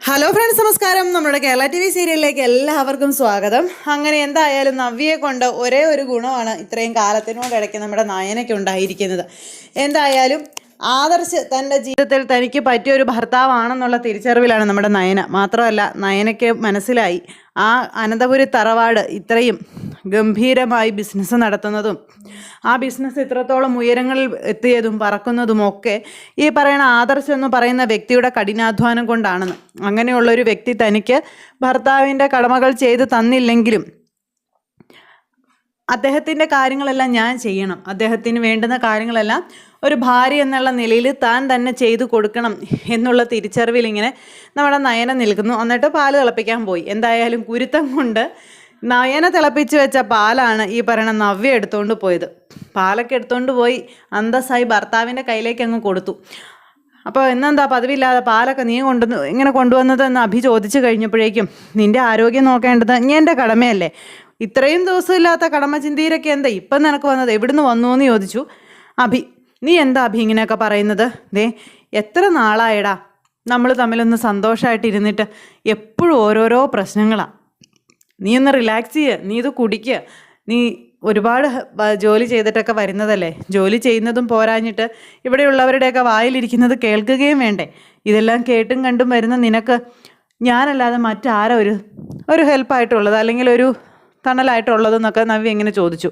Hello friends, നമസ്കാരം. നമ്മുടെ Kerala TV സീരിയലിലേക്ക് എല്ലാവർക്കും സ്വാഗതം. അങ്ങനെ എന്തായാലും നവ്യയെ കൊണ്ട് ഒരേ ഒരു ഗുണമാണ് ഇത്രയും കാലത്തിനോടിടയ്ക്ക് നമ്മുടെ നയനയ്ക്ക് ഉണ്ടായിരിക്കുന്നത്. എന്തായാലും ആദർശ് തൻ്റെ ജീവിതത്തിൽ തനിക്ക് പറ്റിയൊരു ഭർത്താവാണെന്നുള്ള തിരിച്ചറിവിലാണ് നമ്മുടെ നയന. മാത്രമല്ല, നയനയ്ക്ക് മനസ്സിലായി ആ അനന്തപുരി തറവാട് ഇത്രയും ഗംഭീരമായി ബിസിനസ് നടത്തുന്നതും ആ ബിസിനസ് ഇത്രത്തോളം ഉയരങ്ങളിൽ എത്തിയതും പറക്കുന്നതുമൊക്കെ ഈ പറയുന്ന ആദർശ് എന്ന് പറയുന്ന വ്യക്തിയുടെ കഠിനാധ്വാനം കൊണ്ടാണെന്ന്. അങ്ങനെയുള്ളൊരു വ്യക്തി തനിക്ക് ഭർത്താവിൻ്റെ കടമകൾ ചെയ്ത് തന്നില്ലെങ്കിലും അദ്ദേഹത്തിൻ്റെ കാര്യങ്ങളെല്ലാം ഞാൻ ചെയ്യണം, അദ്ദേഹത്തിന് വേണ്ടുന്ന കാര്യങ്ങളെല്ലാം ഒരു ഭാര്യ എന്നുള്ള നിലയിൽ താൻ തന്നെ ചെയ്തു കൊടുക്കണം എന്നുള്ള തിരിച്ചറിവിൽ ഇങ്ങനെ നമ്മുടെ നയന നിൽക്കുന്നു. എന്നിട്ട് പാല് തിളപ്പിക്കാൻ പോയി. എന്തായാലും കുരുത്തം കൊണ്ട് നയന തിളപ്പിച്ച് വെച്ച പാലാണ് ഈ പറയുന്ന നവ്യ എടുത്തുകൊണ്ട് പോയത്. പാലൊക്കെ എടുത്തുകൊണ്ട് പോയി അന്തസ്സായി ഭർത്താവിൻ്റെ കയ്യിലേക്ക് അങ്ങ് കൊടുത്തു. അപ്പോൾ എന്നെന്താ പതിവില്ലാതെ പാലൊക്കെ നീ ഇങ്ങനെ കൊണ്ടുവന്നതെന്ന് അഭി ചോദിച്ചു കഴിഞ്ഞപ്പോഴേക്കും, നിൻ്റെ ആരോഗ്യം നോക്കേണ്ടത് എൻ്റെ കടമയല്ലേ, ഇത്രയും ദിവസമില്ലാത്ത കടമ ചിന്തയിലൊക്കെ എന്താ ഇപ്പം നിനക്ക് വന്നത്, എവിടുന്ന് വന്നു എന്ന് ചോദിച്ചു അഭി. നീ എന്താ അഭി ഇങ്ങനെയൊക്കെ പറയുന്നത്? എത്ര നാളായടാ നമ്മൾ തമ്മിലൊന്ന് സന്തോഷമായിട്ടിരുന്നിട്ട്, എപ്പോഴും ഓരോരോ പ്രശ്നങ്ങളാണ്. നീ ഒന്ന് റിലാക്സ് ചെയ്യുക, നീ ഇത് കുടിക്കുക. നീ ഒരുപാട് ജോലി ചെയ്തിട്ടൊക്കെ വരുന്നതല്ലേ, ജോലി ചെയ്യുന്നതും പോരാഞ്ഞിട്ട് ഇവിടെയുള്ളവരുടെയൊക്കെ വായിലിരിക്കുന്നത് കേൾക്കുകയും വേണ്ടേ? ഇതെല്ലാം കേട്ടും കണ്ടും വരുന്ന നിനക്ക് ഞാനല്ലാതെ മറ്റാരാ ഒരു ഹെൽപ്പായിട്ടുള്ളത്, അല്ലെങ്കിൽ ഒരു തണലായിട്ടുള്ളതെന്നൊക്കെ നവ്യ ഇങ്ങനെ ചോദിച്ചു.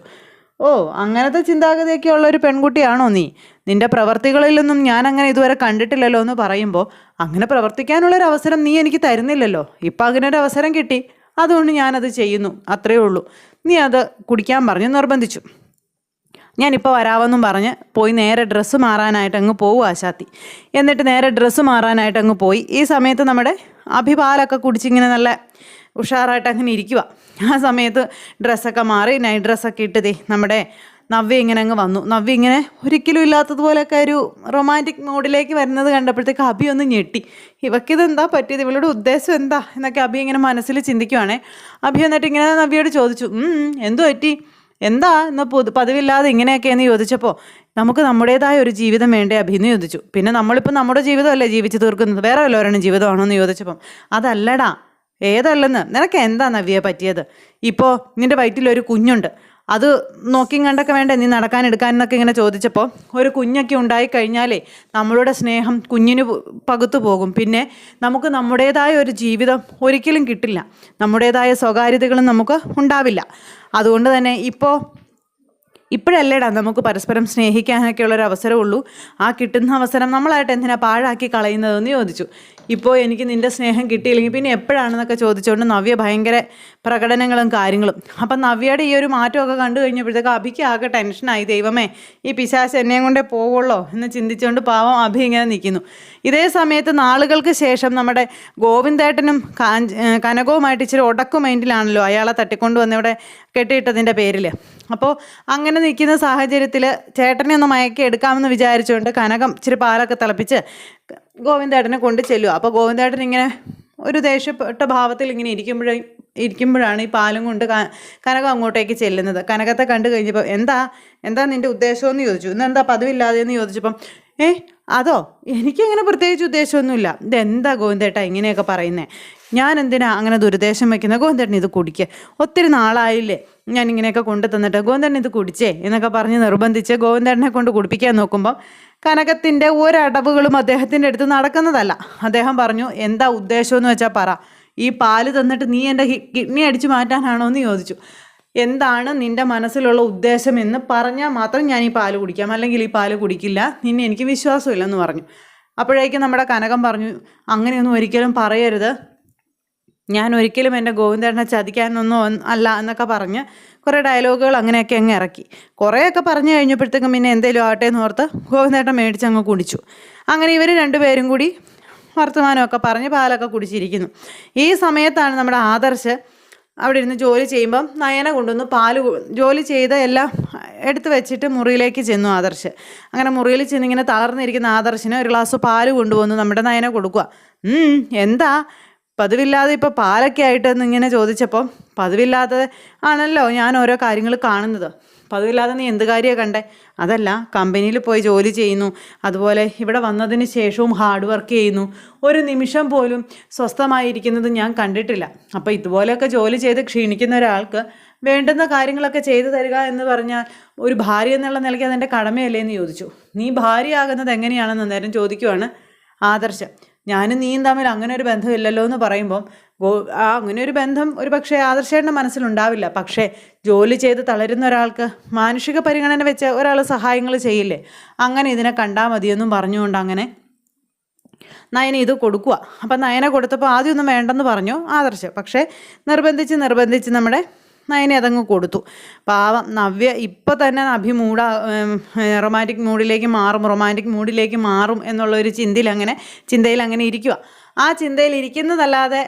ഓ, അങ്ങനത്തെ ചിന്താഗതിയൊക്കെ ഉള്ള ഒരു പെൺകുട്ടിയാണോ നീ? നിൻ്റെ പ്രവർത്തികളിലൊന്നും ഞാൻ അങ്ങനെ ഇതുവരെ കണ്ടിട്ടില്ലല്ലോ എന്ന് പറയുമ്പോൾ, അങ്ങനെ പ്രവർത്തിക്കാനുള്ളൊരവസരം നീ എനിക്ക് തരുന്നില്ലല്ലോ. ഇപ്പം അങ്ങനെ ഒരു അവസരം കിട്ടി, അതുകൊണ്ട് ഞാനത് ചെയ്യുന്നു, അത്രയേ ഉള്ളൂ. നീ അത് കുടിക്കാൻ പറഞ്ഞ് നിർബന്ധിച്ചു. ഞാനിപ്പോൾ വരാമെന്നും പറഞ്ഞ് പോയി നേരെ ഡ്രസ്സ് മാറാനായിട്ട് അങ്ങ് പോകും ആശാത്തി. എന്നിട്ട് നേരെ ഡ്രസ്സ് മാറാനായിട്ട് അങ്ങ് പോയി. ഈ സമയത്ത് നമ്മുടെ അഭിപാലൊക്കെ കുടിച്ചിങ്ങനെ നല്ല ഉഷാറായിട്ട് അങ്ങനെ ഇരിക്കുക. ആ സമയത്ത് ഡ്രസ്സൊക്കെ മാറി നൈറ്റ് ഡ്രസ്സൊക്കെ ഇട്ട് നമ്മുടെ നവ്യ ഇങ്ങനെ അങ്ങ് വന്നു. നവ്യ ഇങ്ങനെ ഒരിക്കലും ഇല്ലാത്തതുപോലെയൊക്കെ ഒരു റൊമാൻറ്റിക് മൂഡിലേക്ക് വരുന്നത് കണ്ടപ്പോഴത്തേക്ക് അഭി ഒന്ന് ഞെട്ടി. ഇവക്കിതെന്താ പറ്റിയത്, ഇവളുടെ ഉദ്ദേശം എന്താ എന്നൊക്കെ അഭി ഇങ്ങനെ മനസ്സിൽ ചിന്തിക്കുവാണേ. അഭി എന്നിട്ട് ഇങ്ങനെ നവ്യയോട് ചോദിച്ചു, എന്തു പറ്റി, എന്താ ഇന്ന് പതിവില്ലാതെ ഇങ്ങനെയൊക്കെയെന്ന് ചോദിച്ചപ്പോൾ, നമുക്ക് നമ്മുടേതായ ഒരു ജീവിതം വേണ്ടേ അഭി എന്ന് ചോദിച്ചു. പിന്നെ നമ്മളിപ്പോൾ നമ്മുടെ ജീവിതമല്ലേ ജീവിച്ച് തീർക്കുന്നത്, വേറെ വല്ലവരുടെ ജീവിതമാണോ എന്ന് ചോദിച്ചപ്പം, അതല്ലടാ. ഏതല്ലെന്ന്, നിനക്ക് എന്താ നവ്യയെ പറ്റിയത്? ഇപ്പോൾ നിൻ്റെ വയറ്റിലൊരു കുഞ്ഞുണ്ട്, അത് നോക്കിയും കണ്ടൊക്കെ വേണ്ടേ നീ നടക്കാൻ എടുക്കാനെന്നൊക്കെ ഇങ്ങനെ ചോദിച്ചപ്പോൾ, ഒരു കുഞ്ഞൊക്കെ ഉണ്ടായിക്കഴിഞ്ഞാലേ നമ്മളുടെ സ്നേഹം കുഞ്ഞിന് പകുത്തു പോകും. പിന്നെ നമുക്ക് നമ്മുടേതായ ഒരു ജീവിതം ഒരിക്കലും കിട്ടില്ല, നമ്മുടേതായ സ്വകാര്യതകളും നമുക്ക് ഉണ്ടാവില്ല. അതുകൊണ്ട് തന്നെ ഇപ്പോഴല്ലേടാ നമുക്ക് പരസ്പരം സ്നേഹിക്കാനൊക്കെ ഉള്ളൊരു അവസരമുള്ളൂ. ആ കിട്ടുന്ന അവസരം നമ്മളായിട്ട് എന്തിനാ പാഴാക്കി കളയുന്നതെന്ന് ചോദിച്ചു. ഇപ്പോൾ എനിക്ക് നിൻ്റെ സ്നേഹം കിട്ടിയില്ലെങ്കിൽ പിന്നെ എപ്പോഴാണെന്നൊക്കെ ചോദിച്ചുകൊണ്ട് നവ്യ ഭയങ്കര പ്രകടനങ്ങളും കാര്യങ്ങളും. അപ്പം നവ്യയുടെ ഈ ഒരു മാറ്റമൊക്കെ കണ്ടു കഴിഞ്ഞപ്പോഴത്തേക്ക് അഭിക്ക് ആകെ ടെൻഷനായി. ദൈവമേ, ഈ പിശാച് എന്നെയും കൊണ്ടേ പോവുള്ളോ എന്ന് ചിന്തിച്ചുകൊണ്ട് പാവം അഭി ഇങ്ങനെ നിൽക്കുന്നു. ഇതേ സമയത്ത് നാളുകൾക്ക് ശേഷം നമ്മുടെ ഗോവിന്ദേട്ടനും കനകവുമായിട്ട് ഇച്ചിരി ഉടക്കു മൈൻഡിലാണല്ലോ അയാളെ തട്ടിക്കൊണ്ട് വന്ന് ഇവിടെ കെട്ടിയിട്ടതിൻ്റെ പേരിൽ. അപ്പോൾ അങ്ങനെ നിൽക്കുന്ന സാഹചര്യത്തിൽ ചേട്ടനെ ഒന്ന് മയക്കി എടുക്കാമെന്ന് വിചാരിച്ചുകൊണ്ട് കനകം ഇച്ചിരി പാലൊക്കെ തിളപ്പിച്ച് ഗോവിന്ദേട്ടനെ കൊണ്ട് ചെല്ലുക. അപ്പോൾ ഗോവിന്ദേട്ടൻ ഇങ്ങനെ ഒരു ദേഷ്യപ്പെട്ട ഭാവത്തിൽ ഇങ്ങനെ ഇരിക്കുമ്പോഴാണ് ഈ പാലും കൊണ്ട് കനകം അങ്ങോട്ടേക്ക് ചെല്ലുന്നത്. കനകത്തെ കണ്ടു കഴിഞ്ഞപ്പോൾ, എന്താ നിൻ്റെ ഉദ്ദേശമെന്ന് ചോദിച്ചു. ഇന്നെന്താ പതിവില്ലാതെ എന്ന് ചോദിച്ചപ്പം, അതോ, എനിക്കങ്ങനെ പ്രത്യേകിച്ച് ഉദ്ദേശമൊന്നുമില്ല. ഇതെന്താ ഗോവിന്ദേട്ടാ ഇങ്ങനെയൊക്കെ പറയുന്നേ, ഞാൻ എന്തിനാ അങ്ങനെ ദുരുദ്ദേശം വയ്ക്കുന്നത്? ഗോവിന്ദേട്ടൻ ഇത് കുടിക്കുക, ഒത്തിരി നാളായില്ലേ ഞാൻ ഇങ്ങനെയൊക്കെ കൊണ്ടു തന്നിട്ട്, ഗോവിന്ദേട്ടൻ ഇത് കുടിച്ചേ എന്നൊക്കെ പറഞ്ഞ് നിർബന്ധിച്ച് ഗോവിന്ദേട്ടനെ കൊണ്ട് കുടിപ്പിക്കാൻ നോക്കുമ്പോൾ കനകത്തിൻ്റെ ഒരടവുകളും അദ്ദേഹത്തിൻ്റെ അടുത്ത് നടക്കുന്നതല്ല. അദ്ദേഹം പറഞ്ഞു, എന്താ ഉദ്ദേശമെന്ന് വെച്ചാൽ പറ, ഈ പാല് തന്നിട്ട് നീ എൻ്റെ കിഡ്നി അടിച്ചു മാറ്റാനാണോ എന്ന് ചോദിച്ചു. എന്താണ് നിൻ്റെ മനസ്സിലുള്ള ഉദ്ദേശം എന്ന് പറഞ്ഞാൽ മാത്രം ഞാൻ ഈ പാല് കുടിക്കാം, അല്ലെങ്കിൽ ഈ പാല് കുടിക്കില്ല, നിന്നെ എനിക്ക് വിശ്വാസമില്ലെന്ന് പറഞ്ഞു. അപ്പോഴേക്കും നമ്മുടെ കനകം പറഞ്ഞു, അങ്ങനെയൊന്നും ഒരിക്കലും പറയരുത്, ഞാൻ ഒരിക്കലും എൻ്റെ ഗോവിന്ദേട്ടനെ ചതിക്കാനൊന്നും അല്ല എന്നൊക്കെ പറഞ്ഞ് കുറേ ഡയലോഗുകൾ അങ്ങനെയൊക്കെ അങ്ങ് ഇറക്കി. കുറേയൊക്കെ പറഞ്ഞു കഴിഞ്ഞപ്പോഴത്തേക്കും പിന്നെ എന്തേലും ആട്ടെ എന്ന് ഓർത്ത് ഗോവിന്ദേട്ടൻ മേടിച്ചങ്ങ് കുടിച്ചു. അങ്ങനെ ഇവർ രണ്ടുപേരും കൂടി വർത്തമാനമൊക്കെ പറഞ്ഞ് പാലൊക്കെ കുടിച്ചിരിക്കുന്നു. ഈ സമയത്താണ് നമ്മുടെ ആദർശ് അവിടെ ഇരുന്ന് ജോലി ചെയ്യുമ്പം നയന കൊണ്ടുവന്ന് ജോലി ചെയ്ത് എല്ലാം എടുത്ത് വെച്ചിട്ട് മുറിയിലേക്ക് ചെന്നു ആദർശ്. അങ്ങനെ മുറിയിൽ ചെന്നിങ്ങനെ തളർന്നിരിക്കുന്ന ആദർശിന് ഒരു ഗ്ലാസ് പാല് കൊണ്ടുവന്ന് നമ്മുടെ നയന കൊടുക്കുക. എന്താ പതിവില്ലാതെ ഇപ്പോൾ പാലൊക്കെ ആയിട്ടെന്ന് ഇങ്ങനെ ചോദിച്ചപ്പോൾ, പതിവില്ലാതെ ആണല്ലോ ഞാൻ ഓരോ കാര്യങ്ങൾ കാണുന്നത്, പതിവില്ലാതെ നീ എന്ത് കാര്യമാണ് കണ്ടേ? അതല്ല, കമ്പനിയിൽ പോയി ജോലി ചെയ്യുന്നു, അതുപോലെ ഇവിടെ വന്നതിന് ശേഷവും ഹാർഡ് വർക്ക് ചെയ്യുന്നു, ഒരു നിമിഷം പോലും സ്വസ്ഥമായിരിക്കുന്നത് ഞാൻ കണ്ടിട്ടില്ല. അപ്പോൾ ഇതുപോലെയൊക്കെ ജോലി ചെയ്ത് ക്ഷീണിക്കുന്ന ഒരാൾക്ക് വേണ്ടുന്ന കാര്യങ്ങളൊക്കെ ചെയ്തു തരിക എന്ന് പറഞ്ഞാൽ ഒരു ഭാര്യ എന്നുള്ള നിലയ്ക്ക് അതെൻ്റെ കടമയല്ലേ എന്ന് ചോദിച്ചു. നീ ഭാര്യയാകുന്നത് എങ്ങനെയാണെന്ന് നേരം ചോദിക്കുവാണ് ആദർശ്. ഞാനും നീയും തമ്മിൽ അങ്ങനെ ഒരു ബന്ധമില്ലല്ലോ എന്ന് പറയുമ്പം അങ്ങനെ ഒരു ബന്ധം ഒരു പക്ഷേ ആദർശേട്ടൻ്റെ മനസ്സിലുണ്ടാവില്ല. പക്ഷേ ജോലി ചെയ്ത് തളരുന്ന ഒരാൾക്ക് മാനുഷിക പരിഗണന വെച്ച് ഒരാൾ സഹായങ്ങൾ ചെയ്യില്ലേ, അങ്ങനെ ഇതിനെ കണ്ടാൽ മതിയെന്നും പറഞ്ഞുകൊണ്ട് അങ്ങനെ നയന ഇത് കൊടുക്കുക. അപ്പം നയന കൊടുത്തപ്പോൾ ആദ്യമൊന്നും വേണ്ടെന്ന് പറഞ്ഞു ആദർശ്. പക്ഷേ നിർബന്ധിച്ച് നമ്മുടെ നയനെ അതങ്ങ് കൊടുത്തു. പാവം നവ്യ ഇപ്പോൾ തന്നെ റൊമാൻറ്റിക് മൂഡിലേക്ക് മാറും എന്നുള്ളൊരു ചിന്തയിൽ അങ്ങനെ ഇരിക്കുക. ആ ചിന്തയിൽ ഇരിക്കുന്നതല്ലാതെ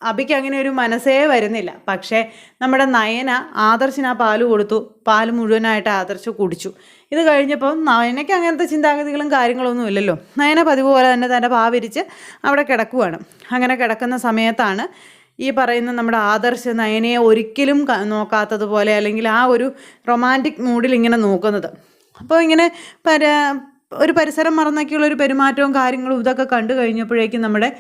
അഭിക്ക് അങ്ങനെ ഒരു മനസ്സേ വരുന്നില്ല. പക്ഷേ നമ്മുടെ നയന ആദർശിന് ആ പാല് കൊടുത്തു. പാല് മുഴുവനായിട്ട് ആദർശ് കുടിച്ചു. ഇത് കഴിഞ്ഞപ്പോൾ നയനയ്ക്ക് അങ്ങനത്തെ ചിന്താഗതികളും കാര്യങ്ങളൊന്നും ഇല്ലല്ലോ. നയന പതിവ് പോലെ തന്നെ തൻ്റെ പാവിരിച്ച് അവിടെ കിടക്കുവാണ്. അങ്ങനെ കിടക്കുന്ന സമയത്താണ് ഈ പറയുന്ന നമ്മുടെ ആദർശ് നയനയെ ഒരിക്കലും നോക്കാത്തതുപോലെ, അല്ലെങ്കിൽ ആ ഒരു റൊമാൻറ്റിക് മൂഡിൽ ഇങ്ങനെ നോക്കുന്നത്. അപ്പോൾ ഇങ്ങനെ ഒരു പരിസരം മറന്നൊക്കെയുള്ളൊരു പെരുമാറ്റവും കാര്യങ്ങളും ഇതൊക്കെ കണ്ടു കഴിഞ്ഞപ്പോഴേക്കും നമ്മുടെ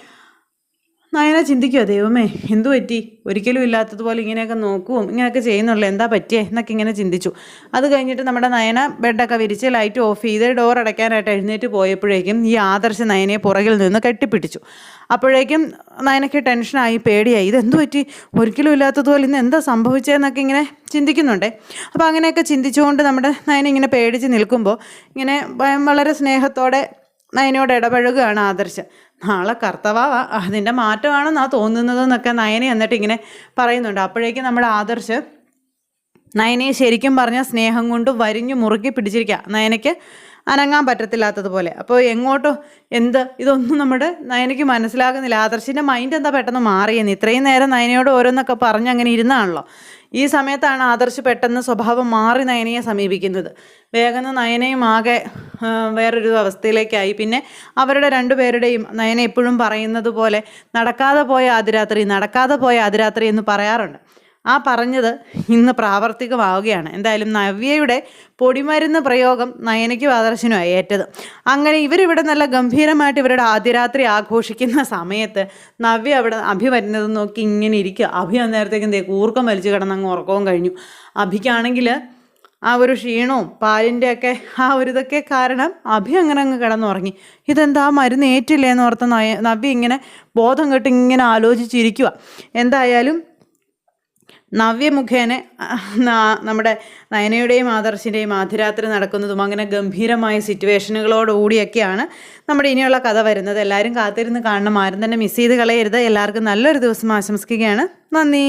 നയന ചിന്തിക്കുക, ദൈവമേ എന്തു പറ്റി, ഒരിക്കലും ഇല്ലാത്തതുപോലെ ഇങ്ങനെയൊക്കെ നോക്കുവും ഇങ്ങനെയൊക്കെ ചെയ്യുന്നുള്ളൂ, എന്താ പറ്റിയേ എന്നൊക്കെ ഇങ്ങനെ ചിന്തിച്ചു. അത് കഴിഞ്ഞിട്ട് നമ്മുടെ നയന ബെഡൊക്കെ വിരിച്ച് ലൈറ്റ് ഓഫ് ചെയ്ത് ഡോർ അടയ്ക്കാനായിട്ട് എഴുന്നേറ്റ് പോയപ്പോഴേക്കും ഈ ആദർശ നയനയെ പുറകിൽ നിന്ന് കെട്ടിപ്പിടിച്ചു. അപ്പോഴേക്കും നയനയ്ക്ക് ടെൻഷനായി, പേടിയായി. ഇതെന്തു പറ്റി, ഒരിക്കലും ഇല്ലാത്തതുപോലെ ഇന്ന് എന്താ സംഭവിച്ചതെന്നൊക്കെ ഇങ്ങനെ ചിന്തിക്കുന്നുണ്ടേ. അപ്പോൾ അങ്ങനെയൊക്കെ ചിന്തിച്ചുകൊണ്ട് നമ്മുടെ നയന ഇങ്ങനെ പേടിച്ച് നിൽക്കുമ്പോൾ ഇങ്ങനെ വളരെ സ്നേഹത്തോടെ നയനയോട് ഇടപഴകുകയാണ് ആദർശ്. നാളെ കർത്തവാ, അതിൻ്റെ മാറ്റമാണെന്നാ തോന്നുന്നതെന്നൊക്കെ നയനെ എന്നിട്ട് ഇങ്ങനെ പറയുന്നുണ്ട്. അപ്പോഴേക്കും നമ്മുടെ ആദർശ് നയനയെ ശരിക്കും പറഞ്ഞാൽ സ്നേഹം കൊണ്ട് വരിഞ്ഞു മുറുക്കി പിടിച്ചിരിക്കുക, നയനയ്ക്ക് അനങ്ങാൻ പറ്റത്തില്ലാത്തതുപോലെ. അപ്പോൾ എങ്ങോട്ടോ ഇതൊന്നും നമ്മുടെ നയനയ്ക്ക് മനസ്സിലാകുന്നില്ല. ആദർശിൻ്റെ മൈൻഡ് എന്താ പെട്ടെന്ന് മാറിയെന്ന്. ഇത്രയും നേരം നയനയോട് ഓരോന്നൊക്കെ പറഞ്ഞ് അങ്ങനെ ഇരുന്നാണല്ലോ. ഈ സമയത്താണ് ആദർശ് പെട്ടെന്ന് സ്വഭാവം മാറി നയനയെ സമീപിക്കുന്നത്. വേഗം നയനയും ആകെ വേറൊരു അവസ്ഥയിലേക്കായി. പിന്നെ അവരുടെ രണ്ടുപേരുടെയും നയന എപ്പോഴും പറയുന്നത് പോലെ നടക്കാതെ പോയ ആദിരാത്രി എന്ന് പറയാറുണ്ട്. ആ പറഞ്ഞത് ഇന്ന് പ്രാവർത്തികമാവുകയാണ്. എന്തായാലും നവ്യയുടെ പൊടിമരുന്ന് പ്രയോഗം നയനയ്ക്കും ആദർശനുമായി ഏറ്റത്. അങ്ങനെ ഇവരിവിടെ നല്ല ഗംഭീരമായിട്ട് ഇവരുടെ ആദ്യരാത്രി ആഘോഷിക്കുന്ന സമയത്ത് നവ്യ അവിടെ അഭി വരുന്നത് നോക്കി ഇങ്ങനെ ഇരിക്കുക. അഭി അന്നേരത്തേക്കും കൂർക്കം വലിച്ചു കിടന്നങ്ങ് ഉറക്കവും കഴിഞ്ഞു. അഭിക്കാണെങ്കിൽ ആ ഒരു ക്ഷീണവും പാലിൻ്റെയൊക്കെ ആ ഒരു ഇതൊക്കെ കാരണം അഭി അങ്ങനെ അങ്ങ് കിടന്നുറങ്ങി. ഇതെന്താ മരുന്ന് ഏറ്റില്ലേ എന്ന് ഓർത്ത നവ്യ ഇങ്ങനെ ബോധം കെട്ട് ഇങ്ങനെ ആലോചിച്ചിരിക്കുക. എന്തായാലും നവ്യ മുഖേന നമ്മുടെ നയനയുടെയും ആദർശിൻ്റെയും ആദ്യരാത്രി നടക്കുന്നതും അങ്ങനെ ഗംഭീരമായ സിറ്റുവേഷനുകളോടുകൂടിയൊക്കെയാണ് നമ്മുടെ ഇനിയുള്ള കഥ വരുന്നത്. എല്ലാവരും കാത്തിരുന്ന് കാണണം, ആരും തന്നെ മിസ് ചെയ്ത് കളയരുത്. എല്ലാവർക്കും നല്ലൊരു ദിവസം ആശംസിക്കുകയാണ്. നന്ദി.